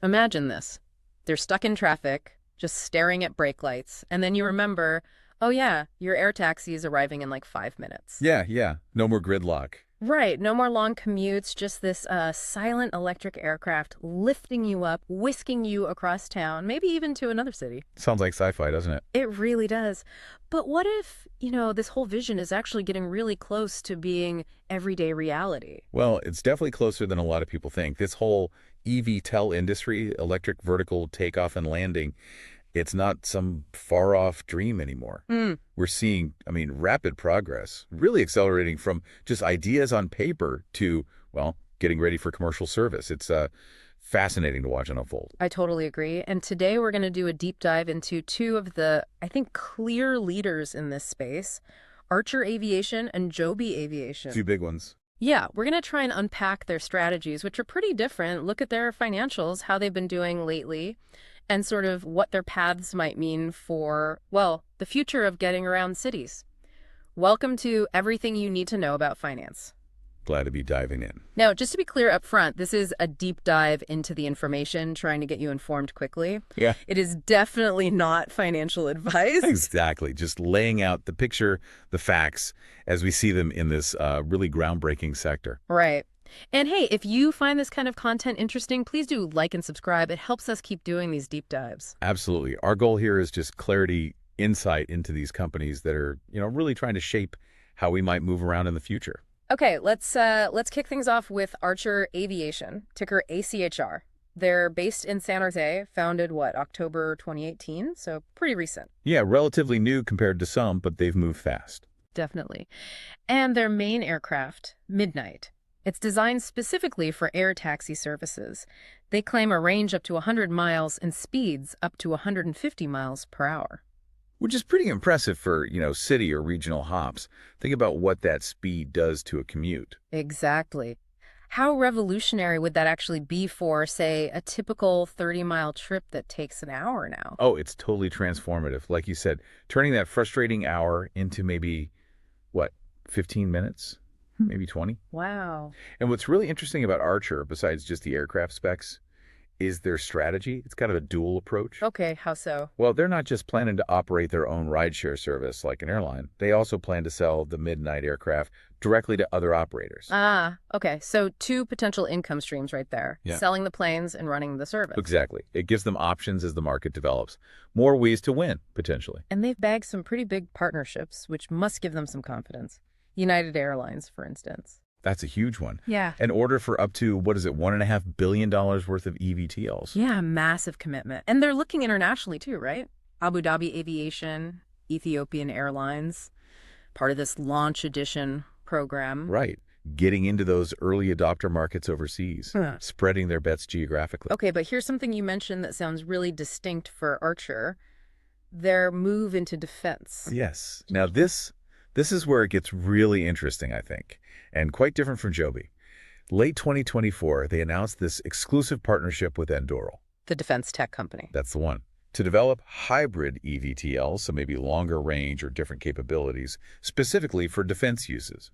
Imagine this. They're stuck in traffic, just staring at brake lights, and then you remember, oh yeah, your air taxi is arriving in like 5 minutes. Yeah, yeah. No more gridlock. Right, no more long commutes, just this silent electric aircraft lifting you up, whisking you across town, maybe even to another city. Sounds like sci-fi, doesn't it? It really does. But what if, this whole vision is actually getting really close to being everyday reality? Well, it's definitely closer than a lot of people think. This whole eVTOL industry, electric vertical takeoff and landing, it's not some far-off dream anymore. We're seeing, rapid progress, really accelerating from just ideas on paper to, well, getting ready for commercial service. It's fascinating to watch it unfold. I totally agree. And today we're going to do a deep dive into two of the, I think, clear leaders in this space, Archer Aviation and Joby Aviation. Two big ones. Yeah, we're going to try and unpack their strategies, which are pretty different. Look at their financials, how they've been doing lately, and sort of what their paths might mean for, well, the future of getting around cities. Welcome to everything you need to know about finance. Glad to be diving in. Now, just to be clear up front, this is a deep dive into the information, trying to get you informed quickly. Yeah. It is definitely not financial advice. Exactly. Just laying out the picture, the facts, as we see them in this really groundbreaking sector. Right. And hey, if you find this kind of content interesting, please do like and subscribe. It helps us keep doing these deep dives. Absolutely. Our goal here is just clarity, insight into these companies that are, really trying to shape how we might move around in the future. Okay, let's kick things off with Archer Aviation, ticker ACHR. They're based in San Jose, founded, October 2018? So pretty recent. Yeah, relatively new compared to some, but they've moved fast. Definitely. And their main aircraft, Midnight. It's designed specifically for air taxi services. They claim a range up to 100 miles and speeds up to 150 miles per hour. Which is pretty impressive for, city or regional hops. Think about what that speed does to a commute. Exactly. How revolutionary would that actually be for, say, a typical 30-mile trip that takes an hour now? Oh, it's totally transformative. Like you said, turning that frustrating hour into maybe, 15 minutes? Maybe 20? Wow. And what's really interesting about Archer, besides just the aircraft specs, is their strategy. It's kind of a dual approach. Okay, how so? Well, they're not just planning to operate their own rideshare service like an airline. They also plan to sell the Midnight aircraft directly to other operators. Ah, okay. So two potential income streams right there. Yeah. Selling the planes and running the service. Exactly. It gives them options as the market develops. More ways to win, potentially. And they've bagged some pretty big partnerships, which must give them some confidence. United Airlines, for instance. That's a huge one. Yeah. An order for up to, $1.5 billion worth of eVTOLs. Yeah, massive commitment. And they're looking internationally too, right? Abu Dhabi Aviation, Ethiopian Airlines, part of this Launch Edition program. Right. Getting into those early adopter markets overseas, spreading their bets geographically. Okay, but here's something you mentioned that sounds really distinct for Archer. Their move into defense. Yes. Now this is where it gets really interesting, I think, and quite different from Joby. Late 2024, they announced this exclusive partnership with Anduril. The defense tech company. That's the one. To develop hybrid eVTOLs, so maybe longer range or different capabilities, specifically for defense uses.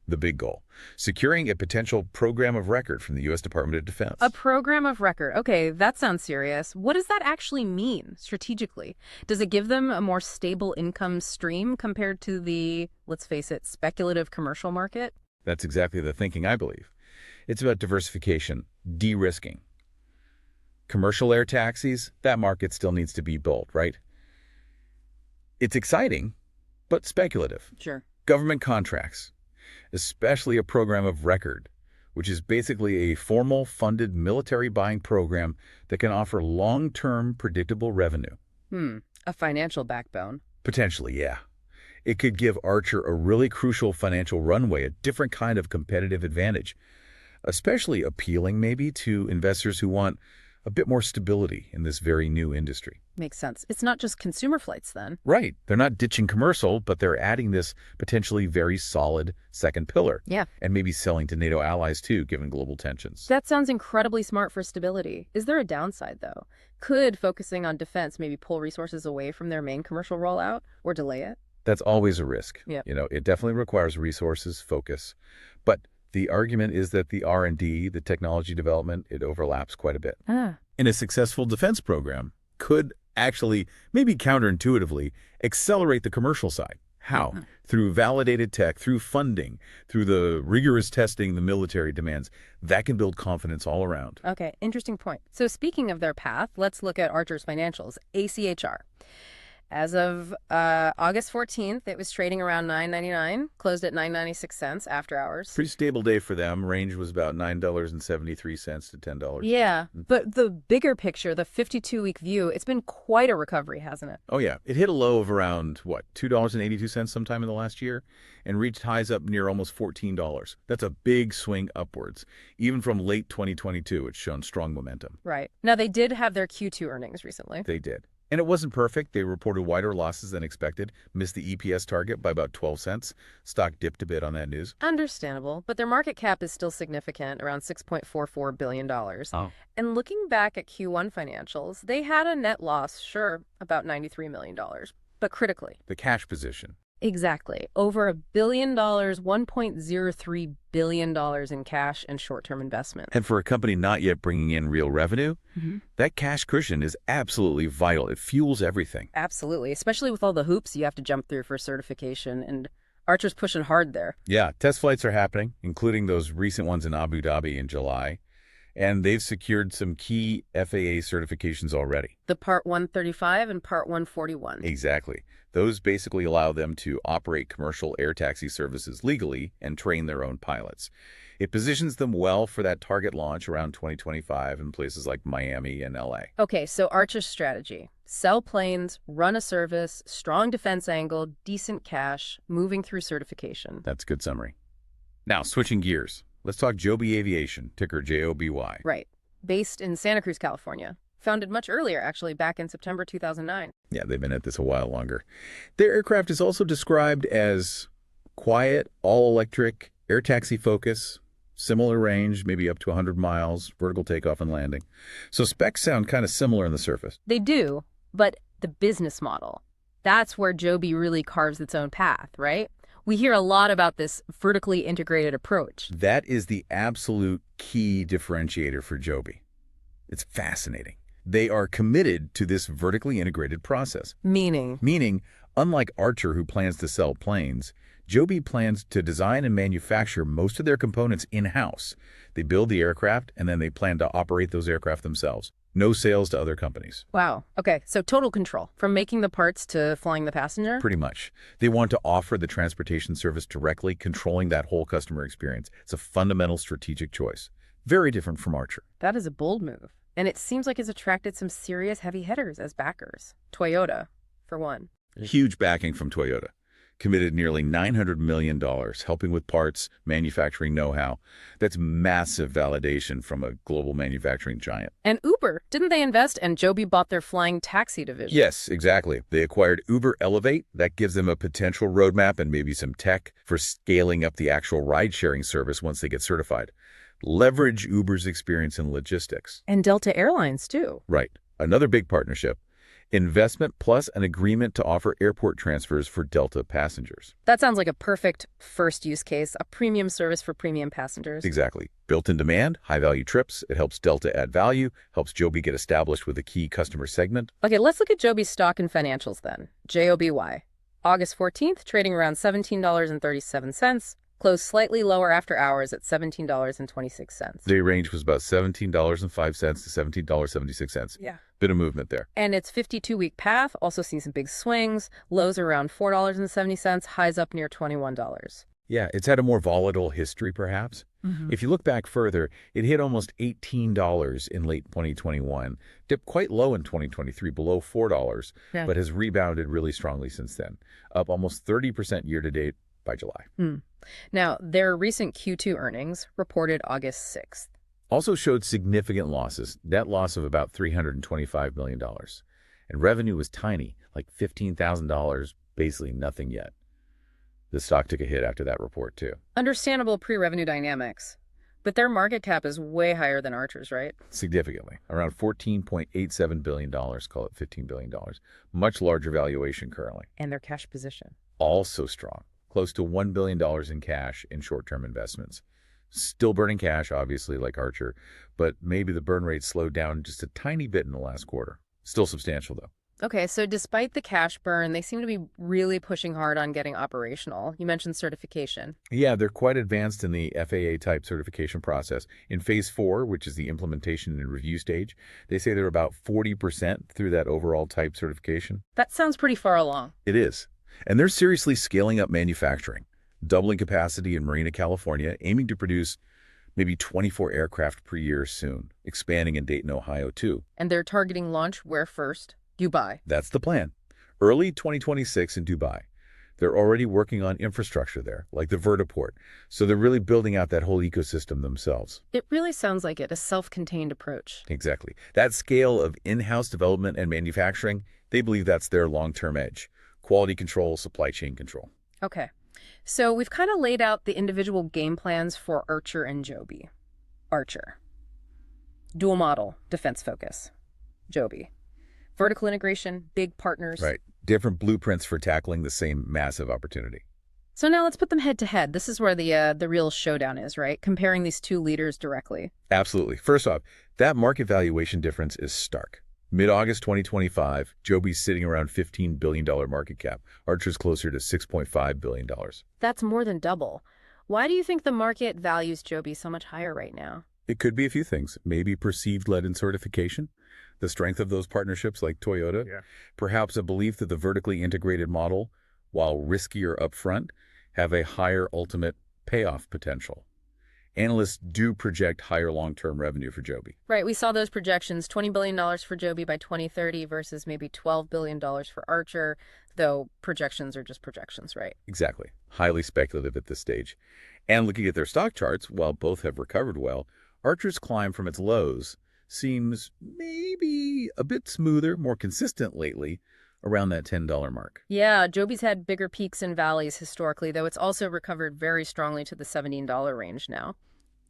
The big goal, securing a potential program of record from the U.S. Department of Defense. A program of record. Okay, that sounds serious. What does that actually mean strategically? Does it give them a more stable income stream compared to the, let's face it, speculative commercial market? That's exactly the thinking, I believe. It's about diversification, de-risking. Commercial air taxis, that market still needs to be built, right? It's exciting, but speculative. Sure. Government contracts, especially a program of record, which is basically a formal funded military buying program that can offer long-term predictable revenue. A financial backbone. Potentially, yeah. It could give Archer a really crucial financial runway, a different kind of competitive advantage, especially appealing maybe to investors who want a bit more stability in this very new industry. Makes sense. It's not just consumer flights then. Right. They're not ditching commercial, but they're adding this potentially very solid second pillar. Yeah. And maybe selling to NATO allies too, given global tensions. That sounds incredibly smart for stability. Is there a downside, though? Could focusing on defense maybe pull resources away from their main commercial rollout or delay it? That's always a risk. Yeah. It definitely requires resources, focus. But the argument is that the R&D, the technology development, it overlaps quite a bit. And a successful defense program could actually, maybe counterintuitively, accelerate the commercial side. How? Through validated tech, through funding, through the rigorous testing the military demands. That can build confidence all around. Okay, interesting point. So speaking of their path, let's look at Archer's financials, ACHR. As of August 14th, it was trading around $9.99, closed at 9.96 after hours. Pretty stable day for them. Range was about $9.73 to $10. Yeah, but the bigger picture, the 52-week view, it's been quite a recovery, hasn't it? Oh, yeah. It hit a low of around, what, $2.82 sometime in the last year and reached highs up near almost $14. That's a big swing upwards. Even from late 2022, it's shown strong momentum. Right. Now, they did have their Q2 earnings recently. They did. And it wasn't perfect. They reported wider losses than expected, missed the EPS target by about 12 cents. Stock dipped a bit on that news. Understandable, but their market cap is still significant, around $6.44 billion. Oh. And looking back at Q1 financials, they had a net loss, sure, about $93 million, but critically. The cash position. Exactly. Over $1 billion, $1.03 billion in cash and short-term investments. And for a company not yet bringing in real revenue, that cash cushion is absolutely vital. It fuels everything. Absolutely, especially with all the hoops you have to jump through for certification, and Archer's pushing hard there. Yeah, test flights are happening, including those recent ones in Abu Dhabi in July. And they've secured some key FAA certifications already. The Part 135 and Part 141. Exactly. Those basically allow them to operate commercial air taxi services legally and train their own pilots. It positions them well for that target launch around 2025 in places like Miami and LA. Okay, so Archer's strategy. Sell planes, run a service, strong defense angle, decent cash, moving through certification. That's a good summary. Now, switching gears. Let's talk Joby Aviation, ticker JOBY. Right. Based in Santa Cruz, California. Founded much earlier, actually, back in September 2009. Yeah, they've been at this a while longer. Their aircraft is also described as quiet, all-electric, air taxi focus, similar range, maybe up to 100 miles, vertical takeoff and landing. So specs sound kind of similar on the surface. They do, but the business model, that's where Joby really carves its own path, right? We hear a lot about this vertically integrated approach. That is the absolute key differentiator for Joby. It's fascinating. They are committed to this vertically integrated process. Meaning, unlike Archer, who plans to sell planes, Joby plans to design and manufacture most of their components in-house. They build the aircraft, and then they plan to operate those aircraft themselves. No sales to other companies. Wow. Okay, so total control, from making the parts to flying the passenger? Pretty much. They want to offer the transportation service directly, controlling that whole customer experience. It's a fundamental strategic choice. Very different from Archer. That is a bold move. And it seems like it's attracted some serious heavy hitters as backers. Toyota, for one. Huge backing from Toyota. Committed nearly $900 million, helping with parts, manufacturing know-how. That's massive validation from a global manufacturing giant. And Uber, didn't they invest? And Joby bought their flying taxi division. Yes, exactly. They acquired Uber Elevate. That gives them a potential roadmap and maybe some tech for scaling up the actual ride-sharing service once they get certified. Leverage Uber's experience in logistics. And Delta Airlines, too. Right. Another big partnership. Investment plus an agreement to offer airport transfers for Delta passengers. That sounds like a perfect first use case, a premium service for premium passengers. Exactly. Built-in demand, high-value trips. It helps Delta add value, helps Joby get established with a key customer segment. Okay, let's look at Joby's stock and financials then. JOBY. August 14th, trading around $17.37. Closed slightly lower after hours at $17.26. The range was about $17.05 to $17.76. Yeah. Bit of movement there. And its 52-week path also seen some big swings. Lows around $4.70, highs up near $21. Yeah, it's had a more volatile history, perhaps. If you look back further, it hit almost $18 in late 2021, dipped quite low in 2023, below $4, but has rebounded really strongly since then, up almost 30% year-to-date by July. Now, their recent Q2 earnings, reported August 6th. Also showed significant losses, net loss of about $325 million. And revenue was tiny, like $15,000, basically nothing yet. The stock took a hit after that report, too. Understandable pre-revenue dynamics. But their market cap is way higher than Archer's, right? Significantly. Around $14.87 billion, call it $15 billion. Much larger valuation currently. And their cash position. Also strong. Close to $1 billion in cash in short-term investments. Still burning cash, obviously, like Archer, but maybe the burn rate slowed down just a tiny bit in the last quarter. Still substantial, though. Okay, so despite the cash burn, they seem to be really pushing hard on getting operational. You mentioned certification. Yeah, they're quite advanced in the FAA type certification process. In phase 4, which is the implementation and review stage, they say they're about 40% through that overall type certification. That sounds pretty far along. It is. And they're seriously scaling up manufacturing, doubling capacity in Marina, California, aiming to produce maybe 24 aircraft per year soon, expanding in Dayton, Ohio, too. And they're targeting launch where first? Dubai. That's the plan. Early 2026 in Dubai. They're already working on infrastructure there, like the vertiport. So they're really building out that whole ecosystem themselves. It really sounds like it, a self-contained approach. Exactly. That scale of in-house development and manufacturing, they believe that's their long-term edge. Quality control, supply chain control. Okay. So we've kind of laid out the individual game plans for Archer and Joby. Archer. Dual model, defense focus. Joby. Vertical integration, big partners. Right. Different blueprints for tackling the same massive opportunity. So now let's put them head to head. This is where the real showdown is, right? Comparing these two leaders directly. Absolutely. First off, that market valuation difference is stark. Mid-August 2025, Joby's sitting around $15 billion market cap. Archer's closer to $6.5 billion. That's more than double. Why do you think the market values Joby so much higher right now? It could be a few things. Maybe perceived lead in certification, the strength of those partnerships like Toyota, perhaps a belief that the vertically integrated model, while riskier upfront, have a higher ultimate payoff potential. Analysts do project higher long-term revenue for Joby. Right, we saw those projections, $20 billion for Joby by 2030 versus maybe $12 billion for Archer, though projections are just projections, right? Exactly. Highly speculative at this stage. And looking at their stock charts, while both have recovered well, Archer's climb from its lows seems maybe a bit smoother, more consistent lately, around that $10 mark. Yeah, Joby's had bigger peaks and valleys historically, though it's also recovered very strongly to the $17 range now.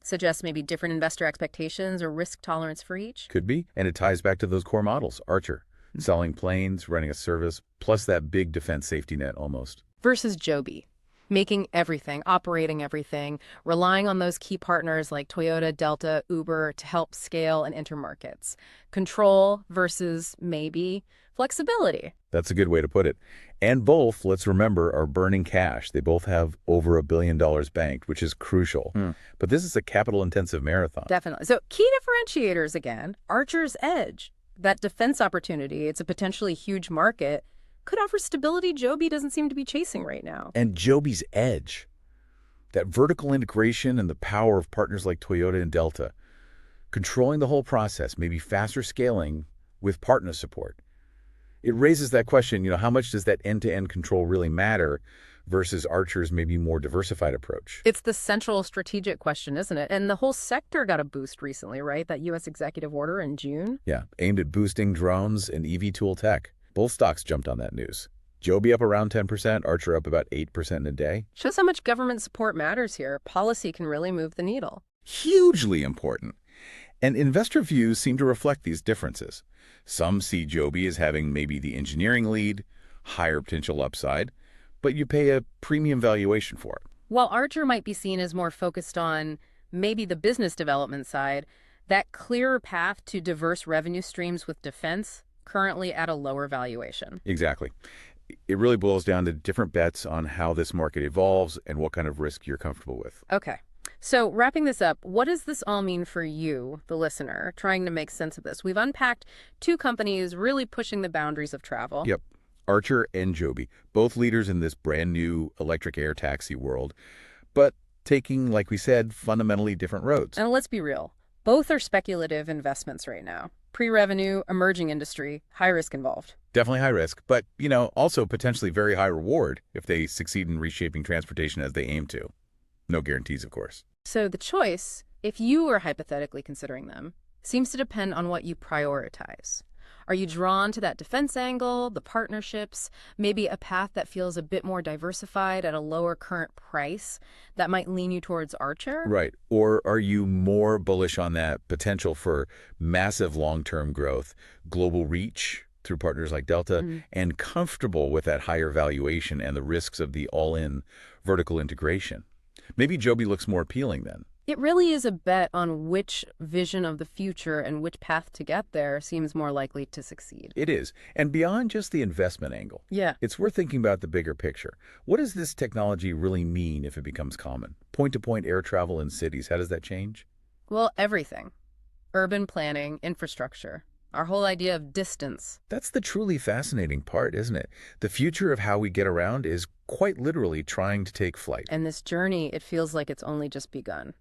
Suggests maybe different investor expectations or risk tolerance for each? Could be, and it ties back to those core models. Archer, selling planes, running a service, plus that big defense safety net almost. Versus Joby, making everything, operating everything, relying on those key partners like Toyota, Delta, Uber to help scale and enter markets. Control versus maybe flexibility. That's a good way to put it. And both, let's remember, are burning cash. They both have over $1 billion banked, which is crucial. But this is a capital-intensive marathon. Definitely. So key differentiators again, Archer's edge. That defense opportunity, it's a potentially huge market, could offer stability Joby doesn't seem to be chasing right now. And Joby's edge, that vertical integration and the power of partners like Toyota and Delta, controlling the whole process, maybe faster scaling with partner support. It raises that question, how much does that end-to-end control really matter versus Archer's maybe more diversified approach? It's the central strategic question, isn't it? And the whole sector got a boost recently, right? That U.S. executive order in June? Yeah, aimed at boosting drones and EV tool tech. Both stocks jumped on that news. Joby up around 10%, Archer up about 8% in a day. Shows how much government support matters here. Policy can really move the needle. Hugely important. And investor views seem to reflect these differences. Some see Joby as having maybe the engineering lead, higher potential upside, but you pay a premium valuation for it. While Archer might be seen as more focused on maybe the business development side, that clearer path to diverse revenue streams with defense currently at a lower valuation. Exactly. It really boils down to different bets on how this market evolves and what kind of risk you're comfortable with. Okay. So wrapping this up, what does this all mean for you, the listener, trying to make sense of this? We've unpacked two companies really pushing the boundaries of travel. Yep. Archer and Joby, both leaders in this brand new electric air taxi world, but taking, like we said, fundamentally different roads. And let's be real. Both are speculative investments right now. Pre-revenue, emerging industry, high risk involved. Definitely high risk, but, also potentially very high reward if they succeed in reshaping transportation as they aim to. No guarantees, of course. So the choice, if you are hypothetically considering them, seems to depend on what you prioritize. Are you drawn to that defense angle, the partnerships, maybe a path that feels a bit more diversified at a lower current price that might lean you towards Archer? Right. Or are you more bullish on that potential for massive long-term growth, global reach through partners like Delta, and comfortable with that higher valuation and the risks of the all-in vertical integration? Maybe Joby looks more appealing then. It really is a bet on which vision of the future and which path to get there seems more likely to succeed. It is. And beyond just the investment angle, Yeah. it's worth thinking about the bigger picture. What does this technology really mean if it becomes common? Point-to-point air travel in cities, how does that change? Well, everything. Urban planning, infrastructure, our whole idea of distance. That's the truly fascinating part, isn't it? The future of how we get around is quite literally trying to take flight. And this journey, it feels like it's only just begun.